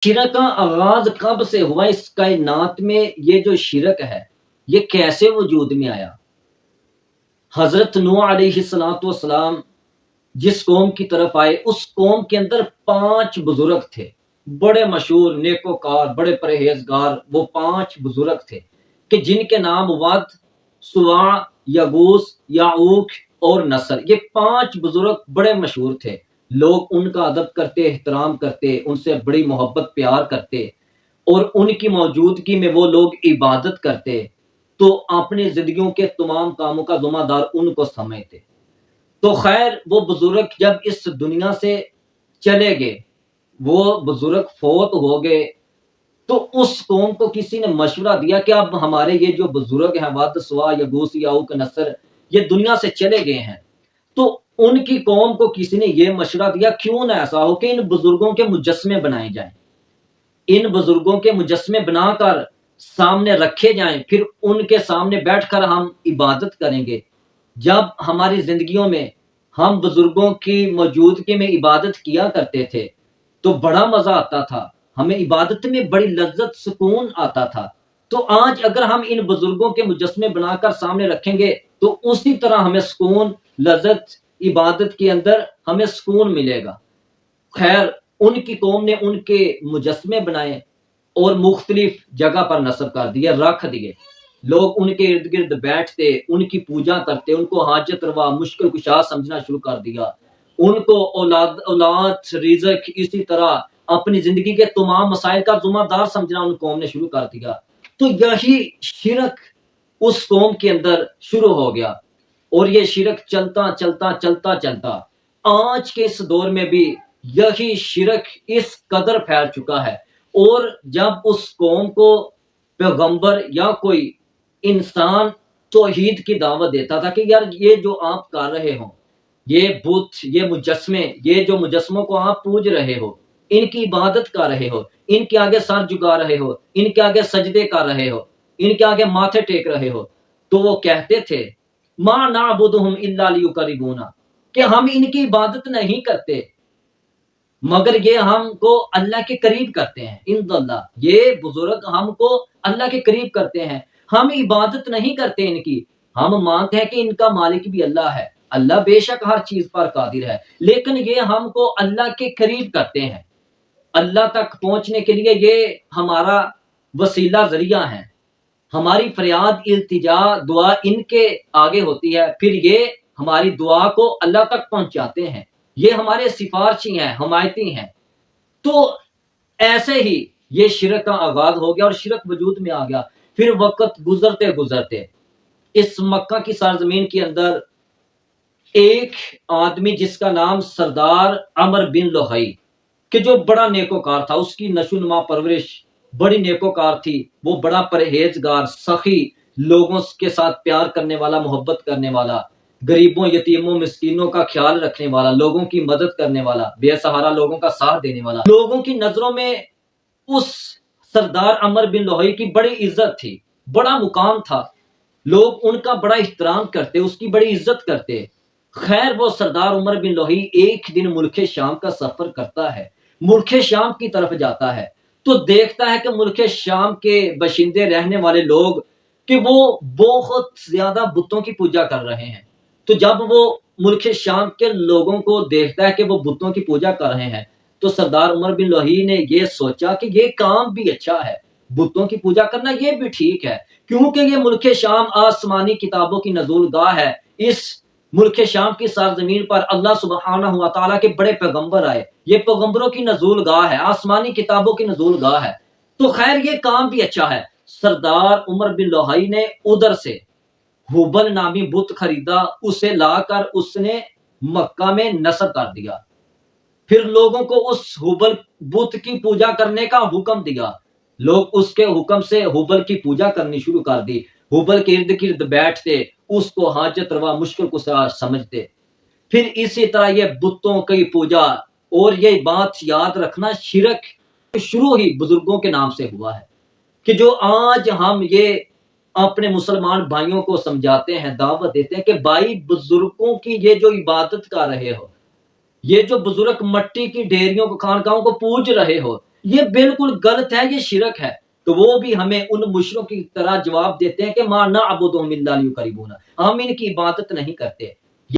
शिरक का आगाज कब से हुआ इस कायनात में? ये जो शिरक है ये कैसे वजूद में आया? हजरत नूह अलैहिस्सलाम जिस कौम की तरफ आए उस कौम के अंदर 5 बुजुर्ग थे, बड़े मशहूर नेकोकार बड़े परहेजगार। वो 5 बुजुर्ग थे कि जिनके नाम वद, सुवा, यगूस, याऊक और नसर, ये 5 बुजुर्ग बड़े मशहूर थे। लोग उनका अदब करते, एहतराम करते, उनसे बड़ी मोहब्बत प्यार करते और उनकी मौजूदगी में वो लोग इबादत करते, तो अपनी जिंदगियों के तमाम कामों का जिम्मेदार उनको समझते। तो खैर वो बुजुर्ग जब इस दुनिया से चले गए, वो बुजुर्ग फौत हो गए, तो उस कौम को किसी ने मशवरा दिया कि अब हमारे ये जो बुजुर्ग हैं वद, सुवा, यगूस, याऊक, नसर, ये दुनिया से चले गए हैं। तो उनकी कौम को किसी ने ये मशवरा दिया क्यों ना ऐसा हो कि इन बुजुर्गों के मुजस्मे बनाए जाएं, इन बुजुर्गों के मुजस्मे बनाकर सामने रखे जाएं, फिर उनके सामने बैठकर हम इबादत करेंगे। जब हमारी जिंदगियों में हम बुजुर्गों की मौजूदगी में इबादत किया करते थे तो बड़ा मजा आता था, हमें इबादत में बड़ी लज्जत सुकून आता था। तो आज अगर हम इन बुजुर्गों के मुजस्मे बनाकर सामने रखेंगे तो उसी तरह हमें सुकून, लज्जत, इबादत के अंदर हमें सुकून मिलेगा। खैर उनकी कौम ने उनके मुजस्मे बनाए और मुख्तलिफ जगह पर नस्ब कर दिए, रख दिए। लोग उनके इर्द गिर्द बैठते, उनकी पूजा करते, उनको हाजत रवा, मुश्किल कुशा समझना शुरू कर दिया। उनको औलाद औलाद रिज़्क इसी तरह अपनी जिंदगी के तमाम मसाइल का जुम्मेदार समझना उन कौम ने शुरू कर दिया। तो यही शिरक उस कौम के अंदर शुरू हो गया और ये शिरक चलता चलता चलता चलता आज के इस दौर में भी यही शिरक इस कदर फैल चुका है। और जब उस कौम को पैगंबर या कोई इंसान तौहीद की दावत देता था कि यार ये जो आप कर रहे हो, ये बुत, ये मुजस्मे, ये जो मुजस्मों को आप पूज रहे हो, इनकी इबादत कर रहे हो, इनके आगे सर झुका रहे हो, इनके आगे सजदे कर रहे हो, इनके आगे माथे टेक रहे हो, तो वो कहते थे मा नाबुदुहुम इल्ला लियुकरिबूना, कि हम इनकी इबादत नहीं करते मगर ये हमको अल्लाह के करीब करते हैं। इंदल्लाह, ये बुजुर्ग हमको अल्लाह के करीब करते हैं। हम इबादत नहीं करते इनकी, हम मानते हैं कि इनका मालिक भी अल्लाह है, अल्लाह बेशक हर चीज पर कादिर है, लेकिन ये हमको अल्लाह के करीब करते हैं। अल्लाह तक पहुंचने के लिए ये हमारा वसीला जरिया है। हमारी फरियाद, इल्तिजा, दुआ इनके आगे होती है, फिर ये हमारी दुआ को अल्लाह तक पहुंचाते हैं। ये हमारे सिफारशी हैं, हमायती हैं। तो ऐसे ही ये शिरक का आगाज हो गया और शिरक वजूद में आ गया। फिर वक्त गुजरते गुजरते इस मक्का की सरजमीन के अंदर एक आदमी जिसका नाम सरदार अमर बिन लोहई, कि जो बड़ा नेकोकार था, उसकी नशोनुमा परवरिश बड़ी नेकोकार थी। वो बड़ा परहेजगार, सखी, लोगों के साथ प्यार करने वाला, मोहब्बत करने वाला, गरीबों, यतीमों, मिस्कीनों का ख्याल रखने वाला, लोगों की मदद करने वाला, बेसहारा लोगों का साथ देने वाला। लोगों की नजरों में उस सरदार अमर बिन लोहई की बड़ी इज्जत थी, बड़ा मुकाम था, लोग उनका बड़ा एहतराम करते, उसकी बड़ी इज्जत करते। खैर वो सरदार उमर बिन लोही एक दिन मुल्क शाम का सफर करता है, मुल्क शाम की तरफ जाता है, तो देखता है कि मुल्क शाम के बशिंदे रहने वाले लोग कि वो बहुत ज्यादा बुतों की पूजा कर रहे हैं। तो जब वो मुल्क शाम के लोगों को देखता है कि वो बुतों की पूजा कर रहे हैं, तो सरदार उमर बिन लोही ने ये सोचा कि ये काम भी अच्छा है, बुतों की पूजा करना ये भी ठीक है, क्योंकि ये मुल्क शाम आसमानी किताबों की नज़ूल गाह है। इस मुल्क शाम की सरजमीन पर अल्लाह सुब्हानहु व तआला के बड़े पैगंबर आए, ये पैगंबरों की नज़ूल गाह है, आसमानी किताबों की नज़ूल गाह है। तो खैर ये काम भी अच्छा है। सरदार उमर बिन लोहाई ने उधर से हुबल नामी बुत खरीदा, उसे लाकर उसने मक्का में नस्ब कर दिया। फिर लोगों को उस हुबल बुत की पूजा करने का हुक्म दिया। लोग उसके हुक्म से हुबल की पूजा करनी शुरू कर दी। हुबल के इर्द गिर्द बैठते, उसको हाजत रवा, मुश्किल कुशा समझते। फिर इसी तरह ये बुतों की पूजा, और ये बात याद रखना, शिरक शुरू ही बुजुर्गों के नाम से हुआ है, कि जो आज हम ये अपने मुसलमान भाइयों को समझाते हैं, दावत देते हैं कि भाई बुजुर्गों की ये जो इबादत कर रहे हो, ये जो बुजुर्ग मट्टी की ढेरियों को, खानकाहों को पूज रहे हो, یہ بالکل غلط ہے، یہ شرک ہے۔ تو وہ بھی ہمیں ان مشرکوں کی طرح جواب دیتے ہیں کہ ما نعبدہم الا لیقربونا، ہم ان کی عبادت نہیں کرتے